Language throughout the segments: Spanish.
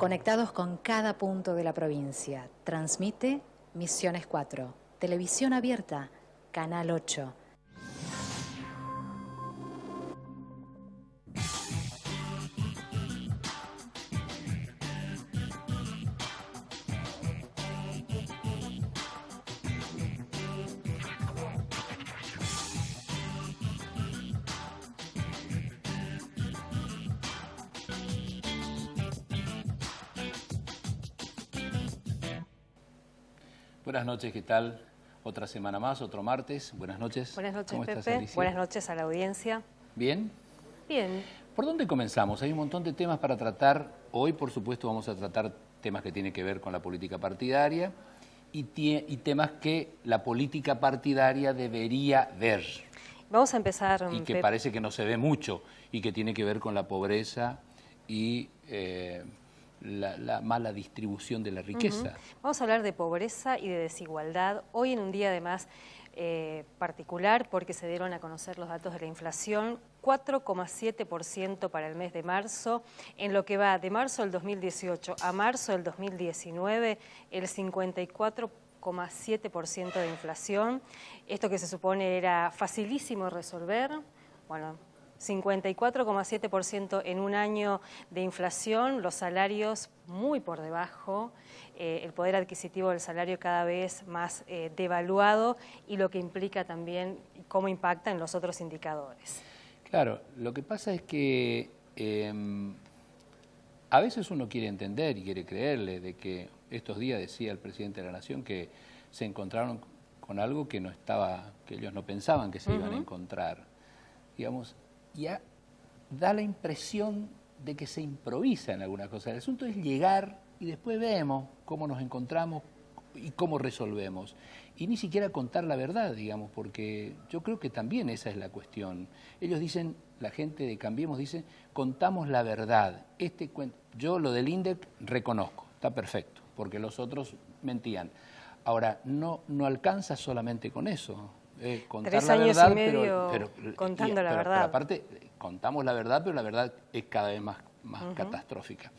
conectados con cada punto de la provincia. Transmite Misiones 4, televisión abierta, Canal 8. Buenas noches, ¿qué tal? Otra semana más, otro martes. Buenas noches. Buenas noches, ¿Cómo Pepe. estás, Alicia? Buenas noches a la audiencia. ¿Bien? Bien. ¿Por dónde comenzamos? Hay un montón de temas para tratar. Hoy, por supuesto, vamos a tratar temas que tienen que ver con la política partidaria y temas que la política partidaria debería ver. Vamos a empezar, Y que Pepe. parece que no se ve mucho y que tiene que ver con la pobreza y la mala distribución de la riqueza. Vamos a hablar de pobreza y de desigualdad. Hoy en un día además particular porque se dieron a conocer los datos de la inflación, 4,7% para el mes de marzo. En lo que va de marzo del 2018 a marzo del 2019, el 54,7% de inflación. Esto que se supone era facilísimo resolver, bueno, 54,7% en un año de inflación, los salarios muy por debajo, el poder adquisitivo del salario cada vez más devaluado y lo que implica también cómo impacta en los otros indicadores. Claro, lo que pasa es que a veces uno quiere entender y quiere creerle de que estos días decía el presidente de la Nación que se encontraron con algo que no estaba, que ellos no pensaban que se iban a encontrar, digamos. Ya da la impresión de que se improvisa en alguna cosa. El asunto es llegar y después vemos cómo nos encontramos y cómo resolvemos. Y ni siquiera contar la verdad, digamos, porque yo creo que también esa es la cuestión. Ellos dicen, la gente de Cambiemos dice, contamos la verdad. Yo lo del INDEC reconozco, está perfecto, porque los otros mentían. Ahora, no alcanza solamente con eso. Contar 3 la años verdad, y medio pero contando la verdad. Pero aparte, contamos la verdad, pero la verdad es cada vez más catastrófica.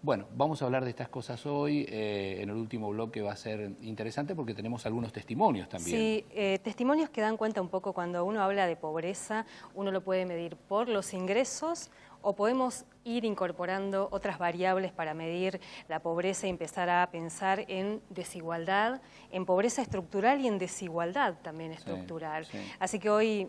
Bueno, vamos a hablar de estas cosas hoy. En el último bloque va a ser interesante porque tenemos algunos testimonios también. Sí, testimonios que dan cuenta un poco cuando uno habla de pobreza, uno lo puede medir por los ingresos o podemos ir incorporando otras variables para medir la pobreza y empezar a pensar en desigualdad, en pobreza estructural y en desigualdad también estructural. Sí. Así que hoy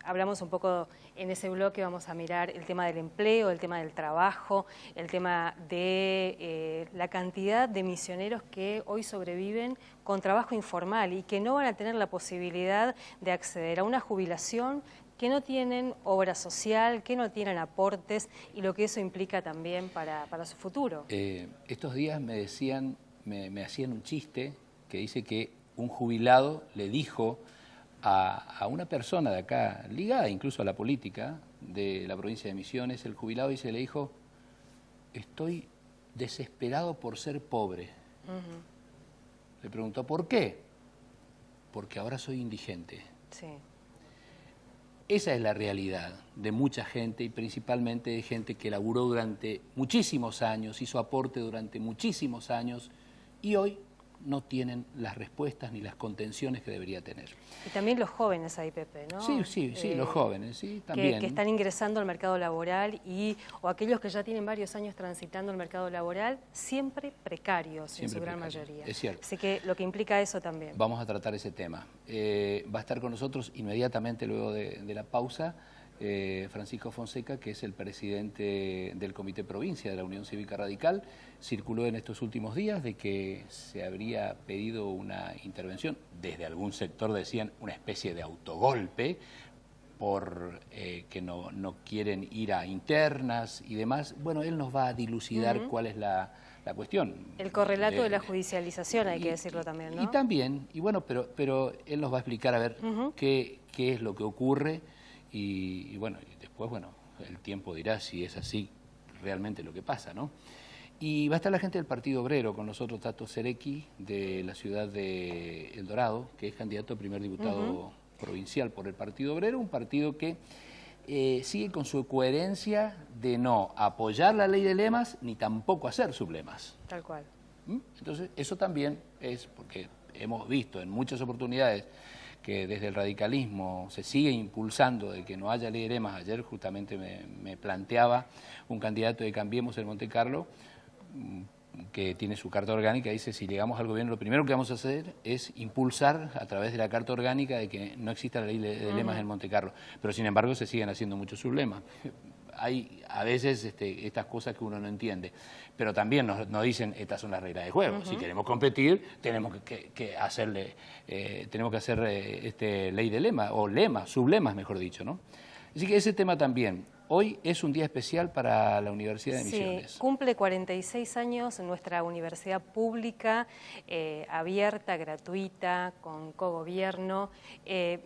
hablamos un poco en ese bloque, vamos a mirar el tema del empleo, el tema del trabajo, el tema de la cantidad de misioneros que hoy sobreviven con trabajo informal y que no van a tener la posibilidad de acceder a una jubilación, que no tienen obra social, que no tienen aportes y lo que eso implica también para su futuro. Estos días me decían, me hacían un chiste que dice que un jubilado le dijo a una persona de acá, ligada incluso a la política de la provincia de Misiones, el jubilado le dijo, estoy desesperado por ser pobre. Le preguntó, ¿por qué? Porque ahora soy indigente. Sí. Esa es la realidad de mucha gente y principalmente de gente que laburó durante muchísimos años, hizo aporte durante muchísimos años y hoy no tienen las respuestas ni las contenciones que debería tener. Y también los jóvenes ahí, Pepe, ¿no? Sí, los jóvenes, sí, también. Que están ingresando al mercado laboral o aquellos que ya tienen varios años transitando el mercado laboral, siempre precarios Siempre en su gran precarios, mayoría. es cierto. Así que lo que implica eso también. Vamos a tratar ese tema. Va a estar con nosotros inmediatamente luego de la pausa Francisco Fonseca, que es el presidente del Comité Provincia de la Unión Cívica Radical. Circuló en estos últimos días de que se habría pedido una intervención, desde algún sector decían una especie de autogolpe, por que no quieren ir a internas y demás. Bueno, él nos va a dilucidar cuál es la cuestión. El correlato de la judicialización, hay que decirlo también, ¿no? Y también, y bueno, pero él nos va a explicar a ver qué es lo que ocurre y bueno, y después, bueno, el tiempo dirá si es así realmente lo que pasa, ¿no? Y va a estar la gente del Partido Obrero con nosotros, Tato Cerecki, de la ciudad de El Dorado, que es candidato a primer diputado provincial por el Partido Obrero, un partido que sigue con su coherencia de no apoyar la ley de lemas ni tampoco hacer sublemas. Tal cual. Entonces, eso también es porque hemos visto en muchas oportunidades que desde el radicalismo se sigue impulsando de que no haya ley de lemas. Ayer justamente me planteaba un candidato de Cambiemos en Monte Carlo, que tiene su carta orgánica, dice, si llegamos al gobierno, lo primero que vamos a hacer es impulsar a través de la carta orgánica de que no exista la ley de lemas en Monte Carlo. Pero sin embargo se siguen haciendo muchos sublemas. Hay a veces estas cosas que uno no entiende, pero también nos dicen, estas son las reglas de juego. Si queremos competir, tenemos que hacerle, tenemos que hacer ley de lema, o lemas, sublemas, mejor dicho, ¿no? Así que ese tema también. Hoy es un día especial para la Universidad de Misiones. Sí, cumple 46 años nuestra universidad pública, abierta, gratuita, con cogobierno.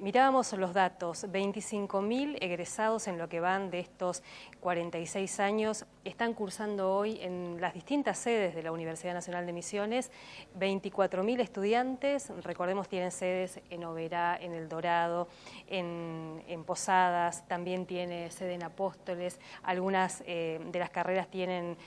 Mirábamos los datos, 25.000 egresados en lo que van de estos 46 años. Están cursando hoy en las distintas sedes de la Universidad Nacional de Misiones, 24.000 estudiantes, recordemos tienen sedes en Oberá, en El Dorado, en Posadas, también tiene sede en Apóstoles, algunas de las carreras tienen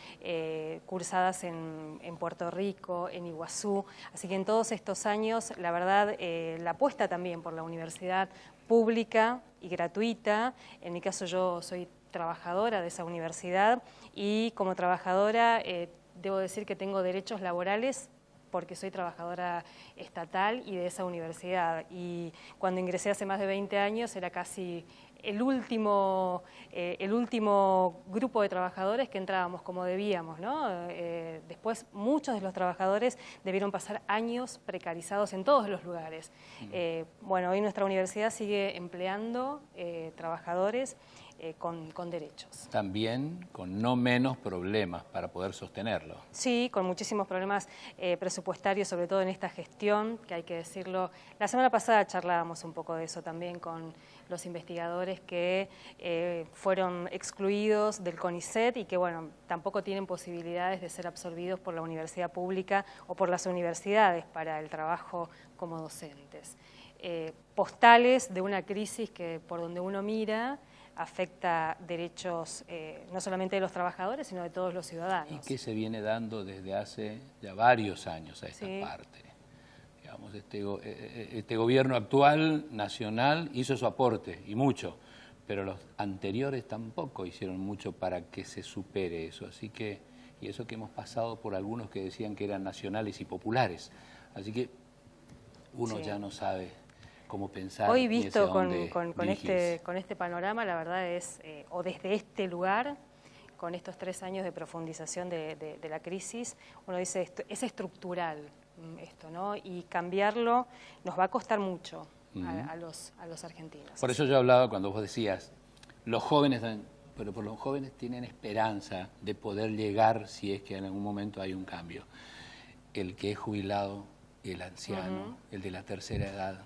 cursadas en Puerto Rico, en Iguazú, así que en todos estos años, la verdad, la apuesta también por la universidad pública y gratuita, en mi caso yo soy trabajadora de esa universidad y como trabajadora debo decir que tengo derechos laborales porque soy trabajadora estatal y de esa universidad. Y cuando ingresé hace más de 20 años era casi el último grupo de trabajadores que entrábamos como debíamos, ¿no? Después muchos de los trabajadores debieron pasar años precarizados en todos los lugares. Bueno, hoy nuestra universidad sigue empleando trabajadores con derechos. También con no menos problemas para poder sostenerlo. Sí, con muchísimos problemas presupuestarios, sobre todo en esta gestión, que hay que decirlo. La semana pasada charlábamos un poco de eso también con los investigadores que fueron excluidos del CONICET y que, bueno, tampoco tienen posibilidades de ser absorbidos por la universidad pública o por las universidades para el trabajo como docentes. Postales de una crisis que, por donde uno mira, afecta derechos no solamente de los trabajadores, sino de todos los ciudadanos. Y que se viene dando desde hace ya varios años a esta parte. Digamos, este gobierno actual, nacional, hizo su aporte, y mucho, pero los anteriores tampoco hicieron mucho para que se supere eso. Así que, y eso que hemos pasado por algunos que decían que eran nacionales y populares. Así que uno ya no sabe cómo pensar. Hoy visto con este panorama, la verdad es, o desde este lugar, con estos 3 años de profundización de la crisis, uno dice, es estructural esto, ¿no? Y cambiarlo nos va a costar mucho a los argentinos. Por eso yo hablaba cuando vos decías, los jóvenes, pero por los jóvenes tienen esperanza de poder llegar si es que en algún momento hay un cambio. El que es jubilado, el anciano, el de la tercera edad,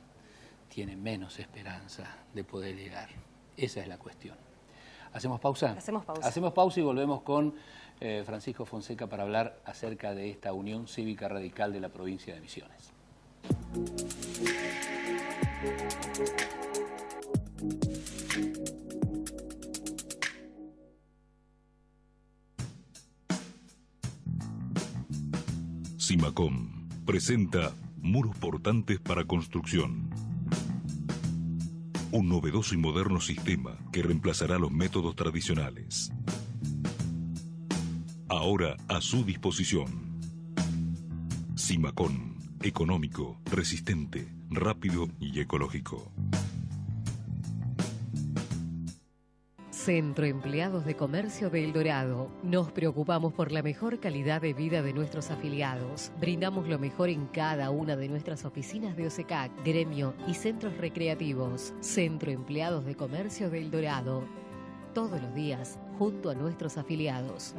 tiene menos esperanza de poder llegar. Esa es la cuestión. ¿Hacemos pausa? Hacemos pausa. Hacemos pausa y volvemos con Francisco Fonseca para hablar acerca de esta Unión Cívica Radical de la provincia de Misiones. Cimacom presenta muros portantes para construcción. Un novedoso y moderno sistema que reemplazará los métodos tradicionales. Ahora a su disposición. Cimacom, económico, resistente, rápido y ecológico. Centro Empleados de Comercio de El Dorado. Nos preocupamos por la mejor calidad de vida de nuestros afiliados. Brindamos lo mejor en cada una de nuestras oficinas de OSECAC, gremio y centros recreativos. Centro Empleados de Comercio de El Dorado. Todos los días, junto a nuestros afiliados.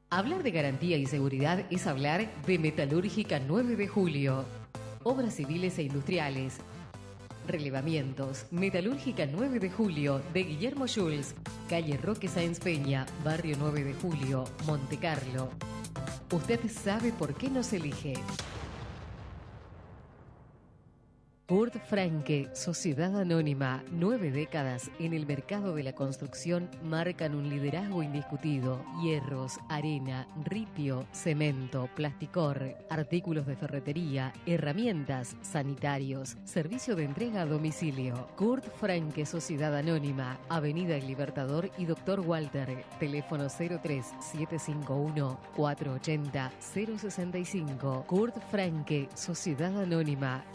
Hablar de garantía y seguridad es hablar de Metalúrgica 9 de Julio. Obras civiles e industriales. Relevamientos. Metalúrgica 9 de Julio de Guillermo Schulz, calle Roque Sáenz Peña, barrio 9 de Julio, Monte Carlo. Usted sabe por qué nos elige. Kurt Franke, Sociedad Anónima, 9 décadas en el mercado de la construcción marcan un liderazgo indiscutido. Hierros, arena, ripio, cemento, plasticor, artículos de ferretería, herramientas, sanitarios, servicio de entrega a domicilio. Kurt Franke, Sociedad Anónima, Avenida El Libertador y Dr. Walter, teléfono 03-751-480-065. Kurt Franke, Sociedad Anónima.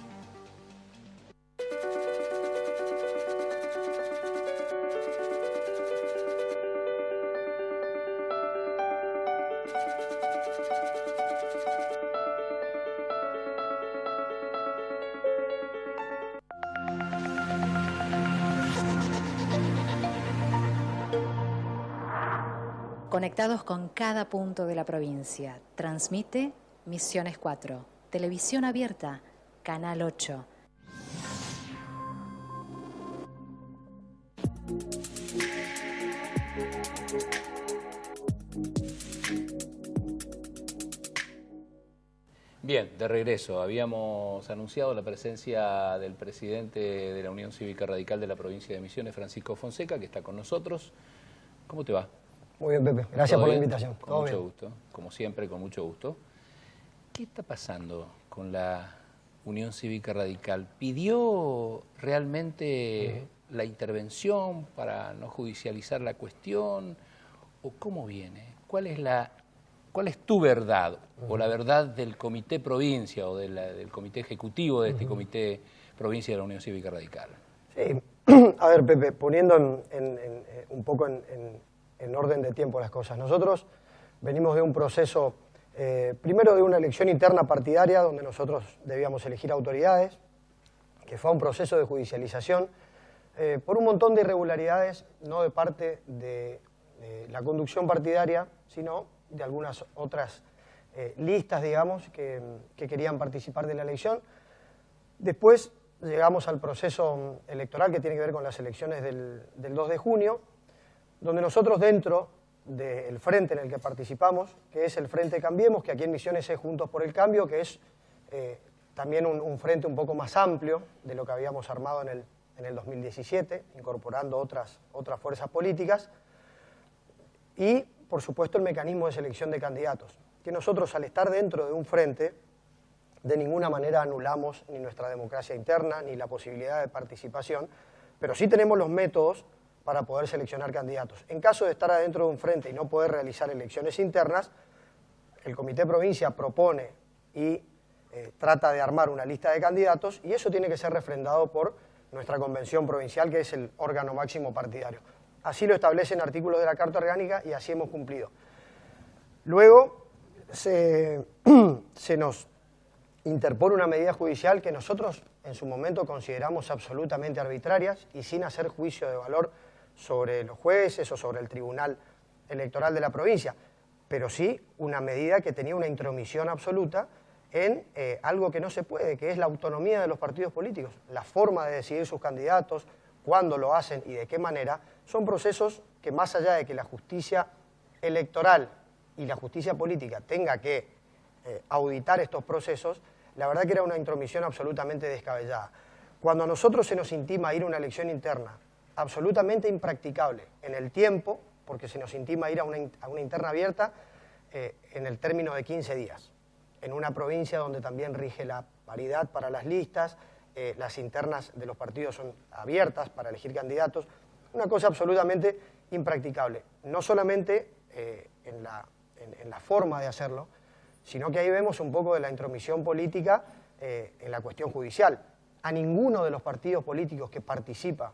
Conectados con cada punto de la provincia. Transmite Misiones 4. Televisión abierta, Canal 8. Bien, de regreso. Habíamos anunciado la presencia del presidente de la Unión Cívica Radical de la provincia de Misiones, Francisco Fonseca, que está con nosotros. ¿Cómo te va? Muy bien, Pepe. Gracias por la invitación. Con mucho gusto, como siempre, con mucho gusto. ¿Qué está pasando con la Unión Cívica Radical? ¿Pidió realmente la intervención para no judicializar la cuestión? ¿O cómo viene? ¿Cuál es tu verdad? ¿O la verdad del Comité Provincia o del Comité Ejecutivo de este Comité Provincia de la Unión Cívica Radical? Sí. A ver, Pepe, poniendo un poco en orden de tiempo las cosas. Nosotros venimos de un proceso, primero de una elección interna partidaria, donde nosotros debíamos elegir autoridades, que fue un proceso de judicialización, por un montón de irregularidades, no de parte de la conducción partidaria, sino de algunas otras listas, digamos, que querían participar de la elección. Después llegamos al proceso electoral que tiene que ver con las elecciones del 2 de junio, donde nosotros dentro del frente en el que participamos, que es el Frente Cambiemos, que aquí en Misiones es Juntos por el Cambio, que es también un frente un poco más amplio de lo que habíamos armado en el 2017, incorporando otras fuerzas políticas, y por supuesto el mecanismo de selección de candidatos, que nosotros al estar dentro de un frente, de ninguna manera anulamos ni nuestra democracia interna, ni la posibilidad de participación, pero sí tenemos los métodos para poder seleccionar candidatos. En caso de estar adentro de un frente y no poder realizar elecciones internas, el Comité Provincia propone y trata de armar una lista de candidatos y eso tiene que ser refrendado por nuestra Convención Provincial, que es el órgano máximo partidario. Así lo establecen artículos de la Carta Orgánica y así hemos cumplido. Luego se nos interpone una medida judicial que nosotros en su momento consideramos absolutamente arbitrarias y sin hacer juicio de valor sobre los jueces o sobre el Tribunal Electoral de la provincia, pero sí una medida que tenía una intromisión absoluta en algo que no se puede, que es la autonomía de los partidos políticos. La forma de decidir sus candidatos, cuándo lo hacen y de qué manera, son procesos que más allá de que la justicia electoral y la justicia política tenga que auditar estos procesos, la verdad que era una intromisión absolutamente descabellada. Cuando a nosotros se nos intima ir a una elección interna, absolutamente impracticable en el tiempo, porque se nos intima ir a una interna abierta en el término de 15 días, en una provincia donde también rige la paridad para las listas, las internas de los partidos son abiertas para elegir candidatos, una cosa absolutamente impracticable, no solamente en la forma de hacerlo, sino que ahí vemos un poco de la intromisión política en la cuestión judicial. A ninguno de los partidos políticos que participa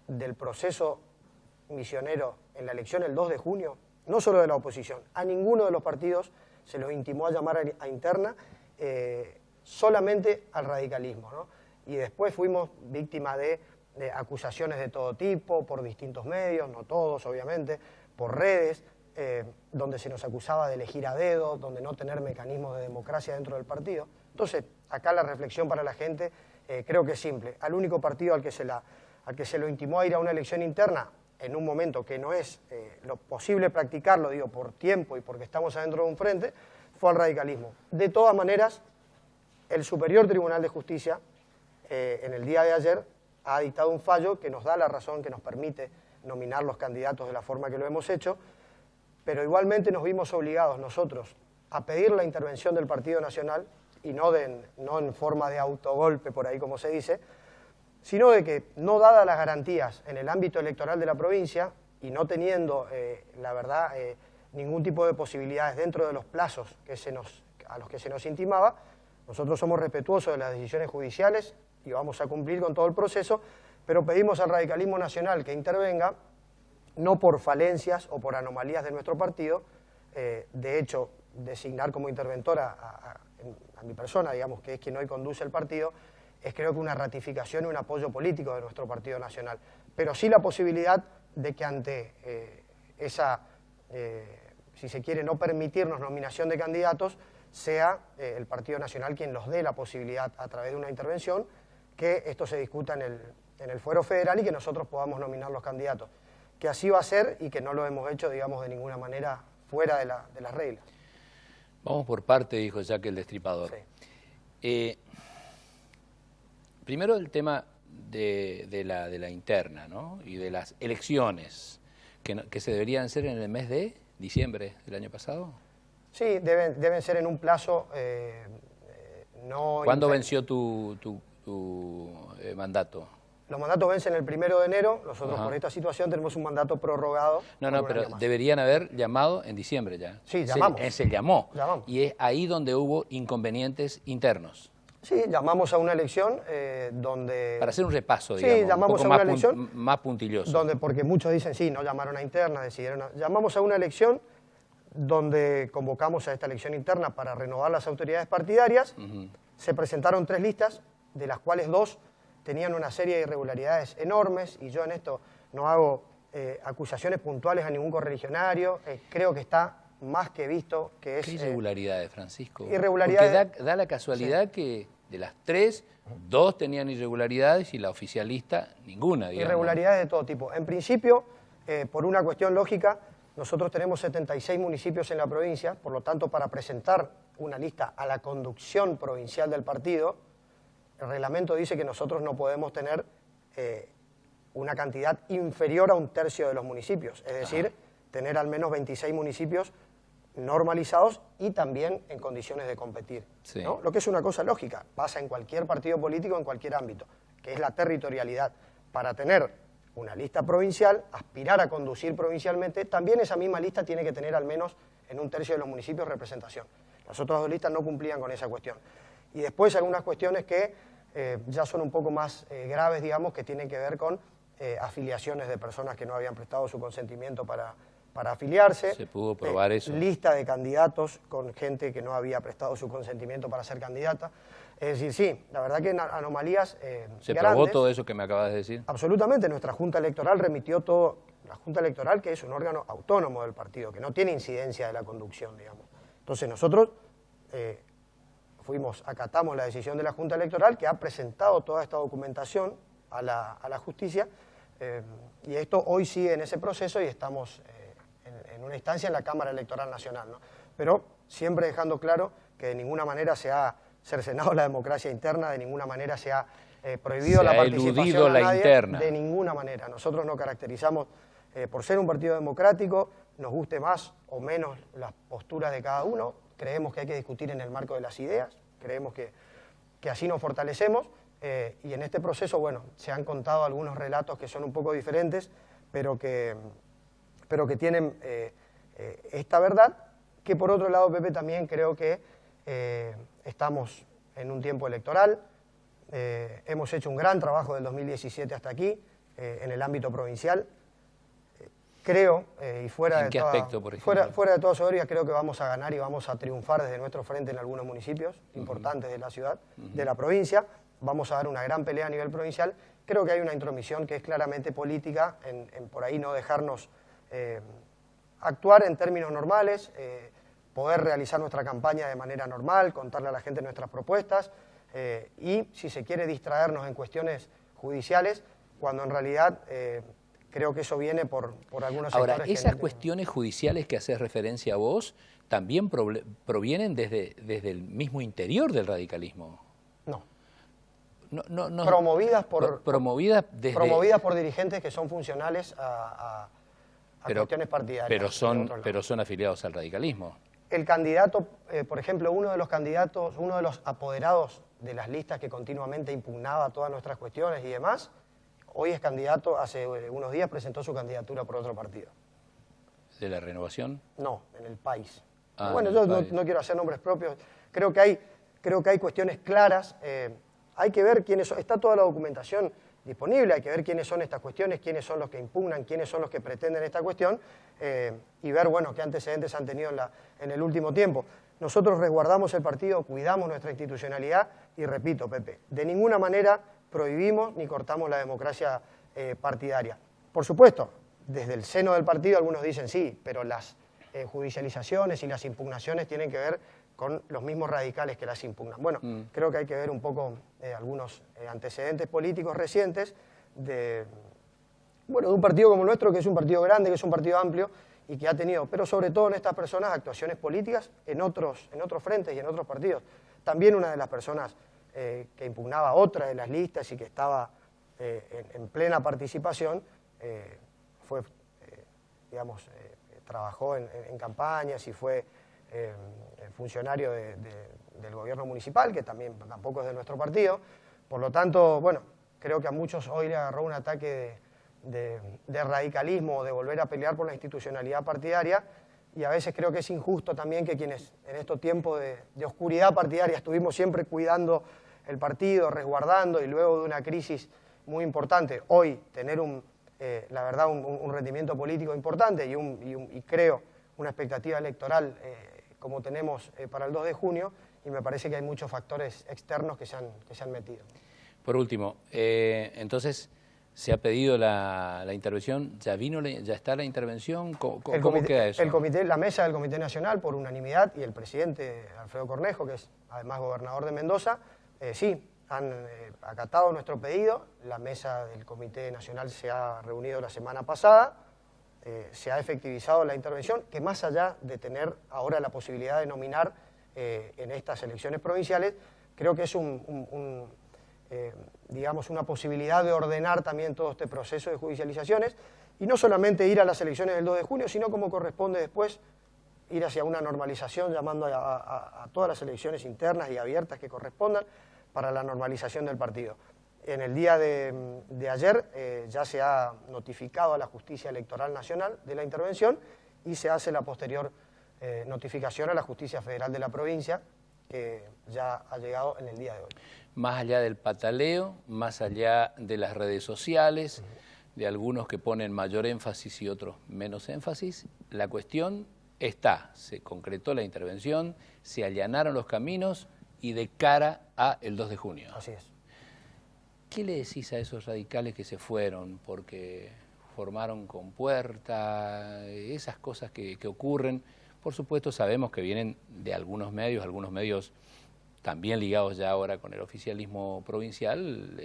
del proceso misionero en la elección el 2 de junio, no solo de la oposición, a ninguno de los partidos se los intimó a llamar a interna, solamente al radicalismo, ¿no? Y después fuimos víctimas de acusaciones de todo tipo, por distintos medios, no todos obviamente, por redes, donde se nos acusaba de elegir a dedo, donde no tener mecanismos de democracia dentro del partido. Entonces, acá la reflexión para la gente creo que es simple. Al único partido al que se lo intimó a ir a una elección interna, en un momento que no es lo posible practicarlo, digo, por tiempo y porque estamos adentro de un frente, fue al radicalismo. De todas maneras, el Superior Tribunal de Justicia en el día de ayer ha dictado un fallo que nos da la razón, que nos permite nominar los candidatos de la forma que lo hemos hecho, pero igualmente nos vimos obligados nosotros a pedir la intervención del Partido Nacional, y no en forma de autogolpe, por ahí como se dice, sino de que, no dadas las garantías en el ámbito electoral de la provincia, y no teniendo, la verdad, ningún tipo de posibilidades dentro de los plazos a los que se nos intimaba, nosotros somos respetuosos de las decisiones judiciales y vamos a cumplir con todo el proceso, pero pedimos al radicalismo nacional que intervenga, no por falencias o por anomalías de nuestro partido, de hecho, designar como interventora a mi persona, digamos, que es quien hoy conduce el partido, es creo que una ratificación y un apoyo político de nuestro Partido Nacional, pero sí la posibilidad de que ante esa, si se quiere, no permitirnos nominación de candidatos, sea el Partido Nacional quien los dé la posibilidad a través de una intervención, que esto se discuta en el fuero federal y que nosotros podamos nominar los candidatos, que así va a ser y que no lo hemos hecho, digamos, de ninguna manera fuera de las reglas. Vamos por parte, dijo Jack el Destripador. Sí. Primero el tema de la interna, ¿no? Y de las elecciones, que se deberían hacer en el mes de diciembre del año pasado. Sí, deben ser en un plazo no... ¿Cuándo venció tu mandato? Los mandatos vencen el 1 de enero, nosotros por esta situación tenemos un mandato prorrogado. No, pero deberían haber llamado en diciembre ya. Sí, llamamos. Se llamó. Llamamos. Y es ahí donde hubo inconvenientes internos. Sí, llamamos a una elección donde... Para hacer un repaso, digamos, llamamos un poco a una elección más puntilloso. Donde, porque muchos dicen, sí, no llamaron a interna, llamamos a una elección donde convocamos a esta elección interna para renovar las autoridades partidarias. Se presentaron 3 listas, de las cuales 2 tenían una serie de irregularidades enormes, y yo en esto no hago acusaciones puntuales a ningún correligionario, creo que está más que visto que es... ¿Qué irregularidades, Francisco? Irregularidades... Porque da la casualidad que de las 3, 2 tenían irregularidades y la oficialista ninguna, digamos. Irregularidades de todo tipo. En principio, por una cuestión lógica, nosotros tenemos 76 municipios en la provincia, por lo tanto, para presentar una lista a la conducción provincial del partido, el reglamento dice que nosotros no podemos tener una cantidad inferior a 1/3 de los municipios, es decir, tener al menos 26 municipios normalizados y también en condiciones de competir, sí, ¿no? Lo que es una cosa lógica, pasa en cualquier partido político, en cualquier ámbito, que es la territorialidad. Para tener una lista provincial, aspirar a conducir provincialmente, también esa misma lista tiene que tener al menos en 1/3 de los municipios representación. Las otras 2 listas no cumplían con esa cuestión. Y después algunas cuestiones que ya son un poco más graves, digamos, que tienen que ver con afiliaciones de personas que no habían prestado su consentimiento para afiliarse. ¿Se pudo probar eso? Lista de candidatos con gente que no había prestado su consentimiento para ser candidata. Es decir, sí, la verdad que anomalías ¿Se grandes. probó todo eso que me acabas de decir? Absolutamente, nuestra Junta Electoral remitió todo, la Junta Electoral, que es un órgano autónomo del partido, que no tiene incidencia de la conducción, digamos. Entonces nosotros acatamos la decisión de la Junta Electoral, que ha presentado toda esta documentación a la justicia, y esto hoy sigue en ese proceso y estamos en una instancia en la Cámara Electoral Nacional, ¿no? Pero siempre dejando claro que de ninguna manera se ha cercenado la democracia interna, de ninguna manera se ha prohibido la participación a nadie, interna. De ninguna manera. Nosotros nos caracterizamos por ser un partido democrático, nos guste más o menos las posturas de cada uno, creemos que hay que discutir en el marco de las ideas, creemos que así nos fortalecemos, y en este proceso, bueno, se han contado algunos relatos que son un poco diferentes, pero que tienen esta verdad, que por otro lado, Pepe, también creo que estamos en un tiempo electoral, hemos hecho un gran trabajo del 2017 hasta aquí, en el ámbito provincial. Creo, y fuera de toda soberbia, creo que vamos a ganar y vamos a triunfar desde nuestro frente en algunos municipios importantes de la ciudad, de la provincia. Vamos a dar una gran pelea a nivel provincial. Creo que hay una intromisión que es claramente política, en por ahí no dejarnos actuar en términos normales, poder realizar nuestra campaña de manera normal, contarle a la gente nuestras propuestas, y si se quiere distraernos en cuestiones judiciales, cuando en realidad... creo que eso viene por algunos sectores. Ahora, esas cuestiones judiciales que haces referencia a vos también provienen desde el mismo interior del radicalismo. No. promovidas por dirigentes que son funcionales a cuestiones partidarias. Pero son afiliados al radicalismo. El candidato, por ejemplo, uno de los apoderados de las listas que continuamente impugnaba todas nuestras cuestiones y demás, hoy es candidato, hace unos días presentó su candidatura por otro partido. ¿De la Renovación? No, en el país. Ah, bueno, yo no quiero hacer nombres propios. Creo que hay cuestiones claras. Hay que ver quiénes son. Está toda la documentación disponible. Hay que ver quiénes son estas cuestiones, quiénes son los que impugnan, quiénes son los que pretenden esta cuestión y ver, bueno, qué antecedentes han tenido en el último tiempo. Nosotros resguardamos el partido, cuidamos nuestra institucionalidad y, repito, Pepe, de ninguna manera prohibimos ni cortamos la democracia partidaria. Por supuesto, desde el seno del partido algunos dicen sí, pero las judicializaciones y las impugnaciones tienen que ver con los mismos radicales que las impugnan. Bueno, creo que hay que ver un poco algunos antecedentes políticos recientes de un partido como el nuestro, que es un partido grande, que es un partido amplio y que ha tenido, pero sobre todo en estas personas, actuaciones políticas en otros frentes y en otros partidos. También una de las personas que impugnaba otra de las listas y que estaba en plena participación trabajó en campañas y fue funcionario del gobierno municipal, que tampoco es de nuestro partido. Por lo tanto, bueno, creo que a muchos hoy le agarró un ataque de radicalismo, de volver a pelear por la institucionalidad partidaria, y a veces creo que es injusto también que quienes en estos tiempos de oscuridad partidaria estuvimos siempre cuidando el partido, resguardando, y luego de una crisis muy importante, hoy tener la verdad un rendimiento político importante y creo una expectativa electoral como tenemos para el 2 de junio, y me parece que hay muchos factores externos que se han metido. Por último, entonces, ¿se ha pedido la intervención? ¿Ya está la intervención? ¿Cómo queda eso? La mesa del Comité Nacional, por unanimidad, y el presidente Alfredo Cornejo, que es además gobernador de Mendoza, sí, han acatado nuestro pedido. La mesa del Comité Nacional se ha reunido la semana pasada, se ha efectivizado la intervención, que más allá de tener ahora la posibilidad de nominar en estas elecciones provinciales, creo que es una posibilidad de ordenar también todo este proceso de judicializaciones, y no solamente ir a las elecciones del 2 de junio, sino como corresponde después ir hacia una normalización, llamando a todas las elecciones internas y abiertas que correspondan para la normalización del partido. En el día de ayer ya se ha notificado a la Justicia Electoral Nacional de la intervención y se hace la posterior notificación a la Justicia Federal de la provincia, que ya ha llegado en el día de hoy. Más allá del pataleo, más allá de las redes sociales, de algunos que ponen mayor énfasis y otros menos énfasis, la cuestión está, se concretó la intervención, se allanaron los caminos y de cara a el 2 de junio. Así es. ¿Qué le decís a esos radicales que se fueron porque formaron compuerta, esas cosas que ocurren? Por supuesto sabemos que vienen de algunos medios también ligados ya ahora con el oficialismo provincial,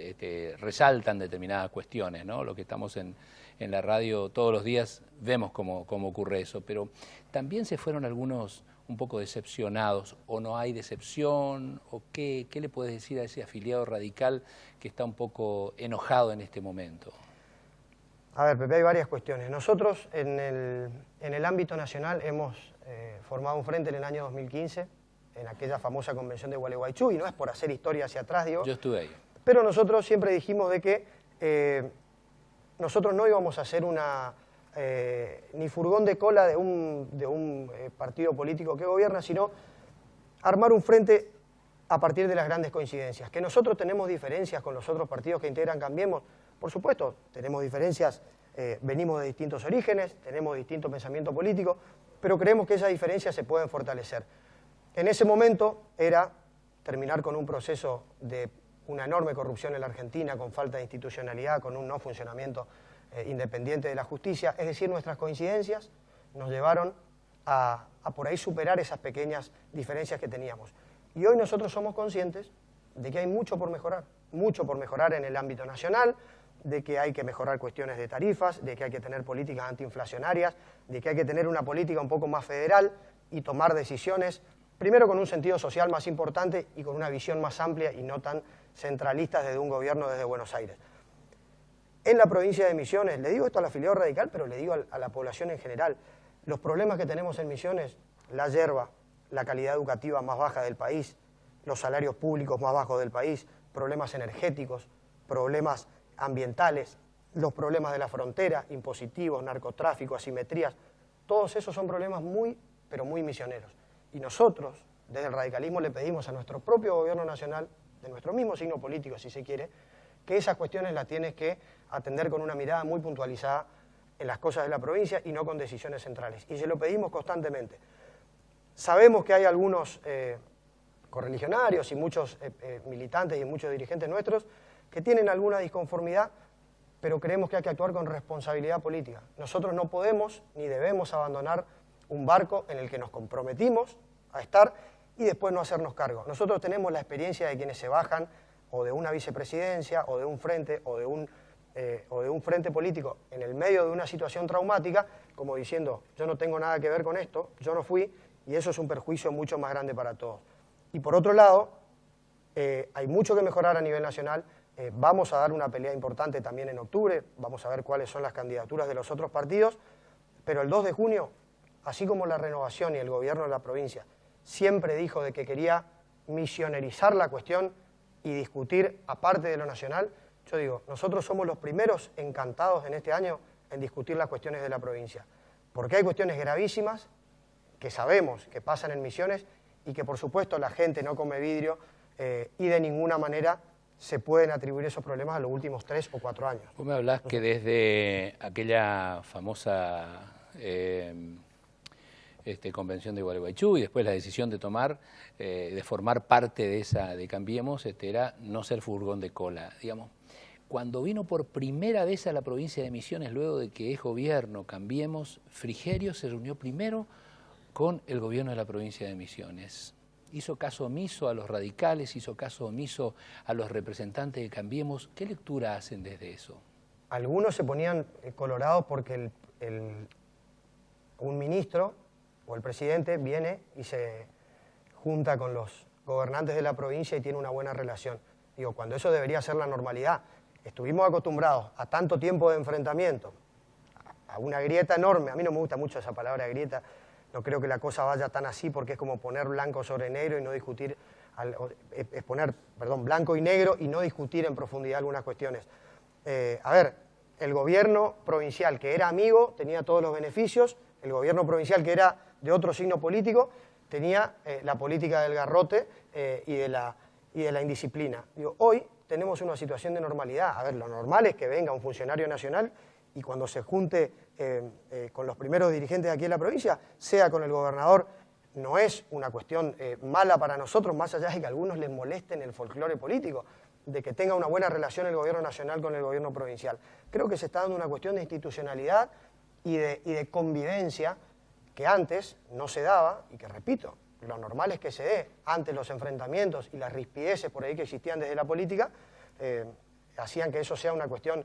resaltan determinadas cuestiones, ¿no? Lo que estamos en la radio todos los días vemos cómo ocurre eso, pero también se fueron algunos un poco decepcionados, o no hay decepción, o qué le puedes decir a ese afiliado radical que está un poco enojado en este momento. A ver, Pepe, hay varias cuestiones. Nosotros en el ámbito nacional hemos formado un frente en el año 2015, en aquella famosa convención de Gualeguaychú, y no es por hacer historia hacia atrás, digo. Yo estuve ahí. Pero nosotros siempre dijimos de que nosotros no íbamos a hacer ni furgón de cola de un partido político que gobierna, sino armar un frente a partir de las grandes coincidencias. Que nosotros tenemos diferencias con los otros partidos que integran Cambiemos, por supuesto, tenemos diferencias, venimos de distintos orígenes, tenemos distinto pensamiento político, pero creemos que esas diferencias se pueden fortalecer. En ese momento era terminar con un proceso de una enorme corrupción en la Argentina, con falta de institucionalidad, con un no funcionamiento independiente de la justicia. Es decir, nuestras coincidencias nos llevaron a por ahí superar esas pequeñas diferencias que teníamos. Y hoy nosotros somos conscientes de que hay mucho por mejorar en el ámbito nacional, de que hay que mejorar cuestiones de tarifas, de que hay que tener políticas antiinflacionarias, de que hay que tener una política un poco más federal y tomar decisiones, primero con un sentido social más importante y con una visión más amplia y no tan centralistas desde un gobierno desde Buenos Aires. En la provincia de Misiones, le digo esto al afiliado radical, pero le digo a la población en general, los problemas que tenemos en Misiones, la yerba, la calidad educativa más baja del país, los salarios públicos más bajos del país, problemas energéticos, problemas ambientales, los problemas de la frontera, impositivos, narcotráfico, asimetrías, todos esos son problemas muy, pero muy misioneros. Y nosotros, desde el radicalismo, le pedimos a nuestro propio gobierno nacional, de nuestro mismo signo político, si se quiere, que esas cuestiones las tienes que atender con una mirada muy puntualizada en las cosas de la provincia y no con decisiones centrales. Y se lo pedimos constantemente. Sabemos que hay algunos correligionarios y muchos militantes y muchos dirigentes nuestros que tienen alguna disconformidad, pero creemos que hay que actuar con responsabilidad política. Nosotros no podemos ni debemos abandonar un barco en el que nos comprometimos a estar y después no hacernos cargo. Nosotros tenemos la experiencia de quienes se bajan o de una vicepresidencia o de un frente o de un frente político en el medio de una situación traumática, como diciendo, yo no tengo nada que ver con esto, yo no fui, y eso es un perjuicio mucho más grande para todos. Y por otro lado, hay mucho que mejorar a nivel nacional. Vamos a dar una pelea importante también en octubre, vamos a ver cuáles son las candidaturas de los otros partidos, pero el 2 de junio, así como la Renovación y el gobierno de la provincia siempre dijo de que quería misionerizar la cuestión y discutir aparte de lo nacional, yo digo, nosotros somos los primeros encantados en este año en discutir las cuestiones de la provincia, porque hay cuestiones gravísimas que sabemos que pasan en Misiones y que por supuesto la gente no come vidrio y de ninguna manera se pueden atribuir esos problemas a los últimos 3 o 4 años. Vos me hablás que desde aquella famosa convención de Gualeguaychú y después la decisión de tomar, de formar parte de esa, de Cambiemos, era no ser furgón de cola, digamos. Cuando vino por primera vez a la provincia de Misiones, luego de que es gobierno, Cambiemos, Frigerio se reunió primero con el gobierno de la provincia de Misiones. Hizo caso omiso a los radicales, hizo caso omiso a los representantes de Cambiemos. ¿Qué lectura hacen desde eso? Algunos se ponían colorados porque un ministro o el presidente viene y se junta con los gobernantes de la provincia y tiene una buena relación. Digo, cuando eso debería ser la normalidad. Estuvimos acostumbrados a tanto tiempo de enfrentamiento, a una grieta enorme. A mí no me gusta mucho esa palabra grieta. No creo que la cosa vaya tan así porque es como poner blanco sobre negro y no discutir, es poner, perdón, blanco y negro y no discutir en profundidad algunas cuestiones. A ver, el gobierno provincial que era amigo tenía todos los beneficios, el gobierno provincial que era de otro signo político tenía la política del garrote y de la indisciplina. Digo, hoy tenemos una situación de normalidad. A ver, lo normal es que venga un funcionario nacional y cuando se junte con los primeros dirigentes de aquí en la provincia, sea con el gobernador, no es una cuestión mala para nosotros, más allá de que a algunos les molesten el folclore político, de que tenga una buena relación el gobierno nacional con el gobierno provincial. Creo que se está dando una cuestión de institucionalidad y de convivencia que antes no se daba y que, repito, lo normal es que se dé. Antes los enfrentamientos y las rispideces por ahí que existían desde la política hacían que eso sea una cuestión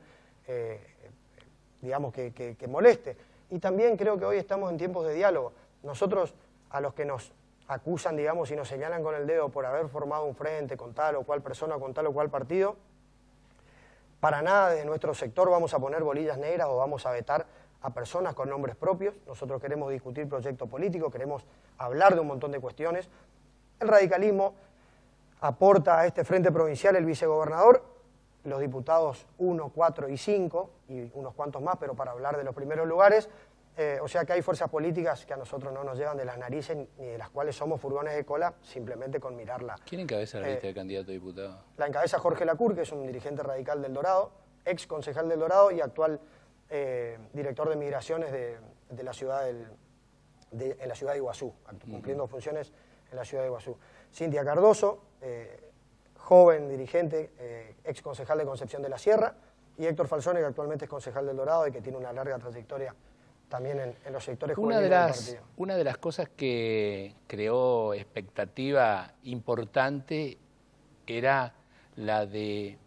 digamos, que moleste. Y también creo que hoy estamos en tiempos de diálogo. Nosotros, a los que nos acusan, digamos, y nos señalan con el dedo por haber formado un frente con tal o cual persona, con tal o cual partido, para nada desde nuestro sector vamos a poner bolillas negras o vamos a vetar a personas con nombres propios. Nosotros queremos discutir proyecto político, queremos hablar de un montón de cuestiones. El radicalismo aporta a este frente provincial el vicegobernador, los diputados 1, 4 y 5, y unos cuantos más, pero para hablar de los primeros lugares, o sea que hay fuerzas políticas que a nosotros no nos llevan de las narices ni de las cuales somos furgones de cola, simplemente con mirarla. ¿Quién encabeza la lista de candidato a diputado? La encabeza Jorge Lacour, que es un dirigente radical del Dorado, ex concejal del Dorado y actual director de migraciones de la ciudad en la ciudad de Iguazú, cumpliendo funciones en la ciudad de Iguazú. Cintia Cardoso, joven dirigente, ex concejal de Concepción de la Sierra, y Héctor Falzone, que actualmente es concejal del Dorado y que tiene una larga trayectoria también en los sectores juveniles del partido. Una de las cosas que creó expectativa importante era la de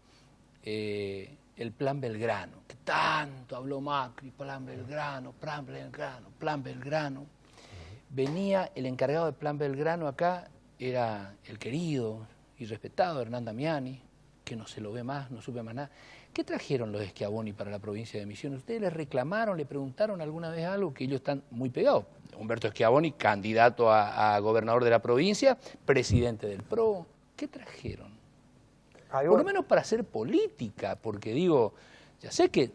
el Plan Belgrano, que tanto habló Macri, Plan Belgrano, Plan Belgrano, Plan Belgrano. Venía el encargado del Plan Belgrano acá, era el querido y respetado Hernán Damiani, que no se lo ve más, no supe más nada. ¿Qué trajeron los Schiavoni para la provincia de Misiones? ¿Ustedes les reclamaron, le preguntaron alguna vez algo? Que ellos están muy pegados. Humberto Schiavoni, candidato a gobernador de la provincia, presidente del PRO. ¿Qué trajeron? Por lo menos para hacer política, porque digo, ya sé que